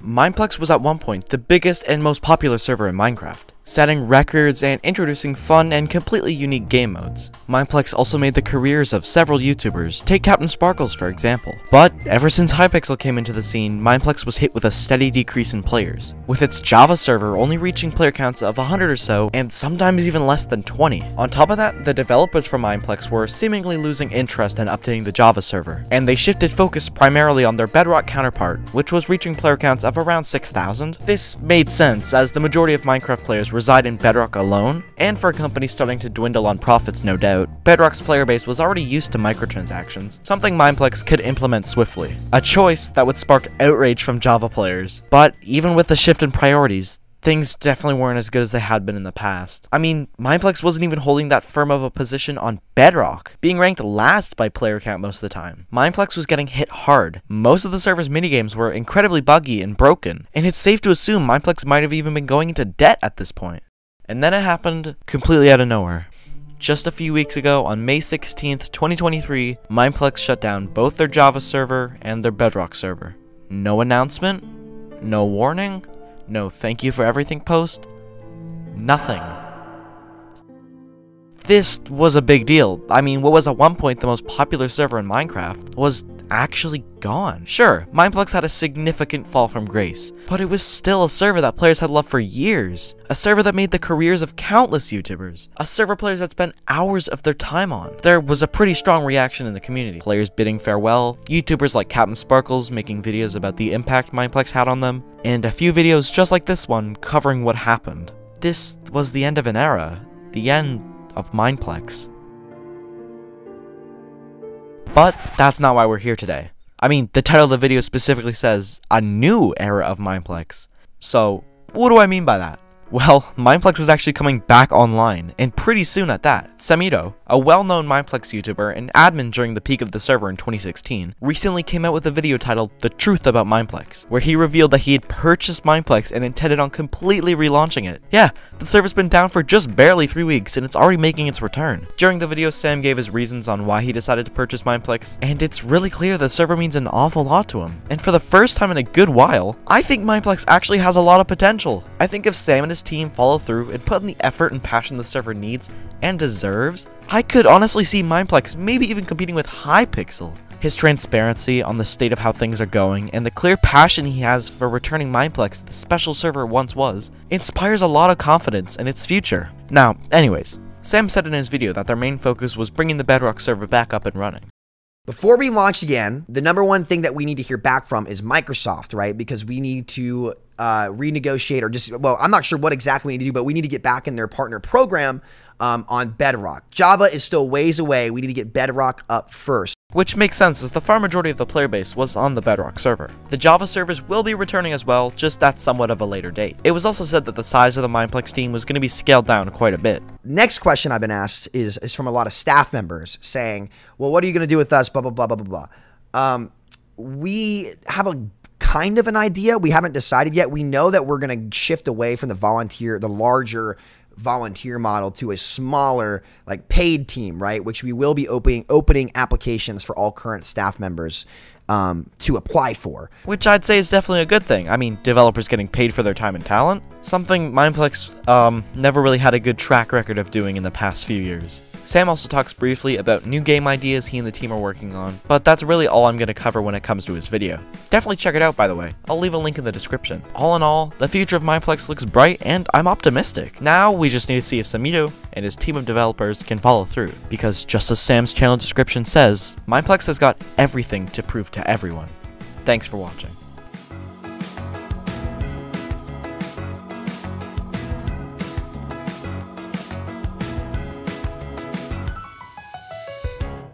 Mineplex was at one point the biggest and most popular server in Minecraft, setting records and introducing fun and completely unique game modes. Mineplex also made the careers of several YouTubers, take Captain Sparkles for example. But ever since Hypixel came into the scene, Mineplex was hit with a steady decrease in players, with its Java server only reaching player counts of 100 or so, and sometimes even less than 20. On top of that, the developers from Mineplex were seemingly losing interest in updating the Java server, and they shifted focus primarily on their Bedrock counterpart, which was reaching player counts of around 6,000. This made sense, as the majority of Minecraft players reside in Bedrock alone, and for a company starting to dwindle on profits no doubt, Bedrock's player base was already used to microtransactions, something Mineplex could implement swiftly. A choice that would spark outrage from Java players. But even with the shift in priorities, things definitely weren't as good as they had been in the past. I mean, Mineplex wasn't even holding that firm of a position on Bedrock, being ranked last by player count most of the time. Mineplex was getting hit hard. Most of the server's minigames were incredibly buggy and broken, and it's safe to assume Mineplex might have even been going into debt at this point. And then it happened completely out of nowhere. Just a few weeks ago, on May 16th, 2023, Mineplex shut down both their Java server and their Bedrock server. No announcement, no warning, no thank you for everything post, nothing. This was a big deal. I mean, what was at one point the most popular server in Minecraft was actually gone. Sure, Mineplex had a significant fall from grace, but it was still a server that players had loved for years. A server that made the careers of countless YouTubers. A server players had spent hours of their time on. There was a pretty strong reaction in the community. Players bidding farewell, YouTubers like Captain Sparkles making videos about the impact Mineplex had on them, and a few videos just like this one covering what happened. This was the end of an era. The end of Mineplex. But that's not why we're here today. I mean, the title of the video specifically says, a new era of Mineplex. So, what do I mean by that? Well, Mineplex is actually coming back online, and pretty soon at that. Samito, a well-known Mineplex YouTuber and admin during the peak of the server in 2016, recently came out with a video titled The Truth About Mineplex, where he revealed that he had purchased Mineplex and intended on completely relaunching it. Yeah, the server's been down for just barely 3 weeks, and it's already making its return. During the video, Sam gave his reasons on why he decided to purchase Mineplex, and it's really clear the server means an awful lot to him. And for the first time in a good while, I think Mineplex actually has a lot of potential. I think if Sam and his team follow through and put in the effort and passion the server needs and deserves, I could honestly see Mineplex maybe even competing with Hypixel. His transparency on the state of how things are going and the clear passion he has for returning Mineplex, the special server it once was, inspires a lot of confidence in its future. Now, anyways, Sam said in his video that their main focus was bringing the Bedrock server back up and running. Before we launch again, the number one thing that we need to hear back from is Microsoft, right? Because we need to renegotiate or just, well, I'm not sure what exactly we need to do, but we need to get back in their partner program on Bedrock. Java is still ways away. We need to get Bedrock up first. Which makes sense as the far majority of the player base was on the Bedrock server. The Java servers will be returning as well, just at somewhat of a later date. It was also said that the size of the Mineplex team was going to be scaled down quite a bit. Next question I've been asked is from a lot of staff members saying, well, what are you going to do with us, blah, blah, blah, blah, blah, blah. We have a kind of an idea. We haven't decided yet. We know that we're going to shift away from the larger volunteer model to a smaller, like, paid team, right? Which we will be opening applications for all current staff members to apply for. Which I'd say is definitely a good thing. I mean, developers getting paid for their time and talent. Something Mineplex never really had a good track record of doing in the past few years. Sam also talks briefly about new game ideas he and the team are working on, but that's really all I'm going to cover when it comes to his video. Definitely check it out, by the way. I'll leave a link in the description. All in all, the future of Mineplex looks bright, and I'm optimistic. Now, we just need to see if Samito and his team of developers can follow through, because just as Sam's channel description says, Mineplex has got everything to prove to everyone. Thanks for watching.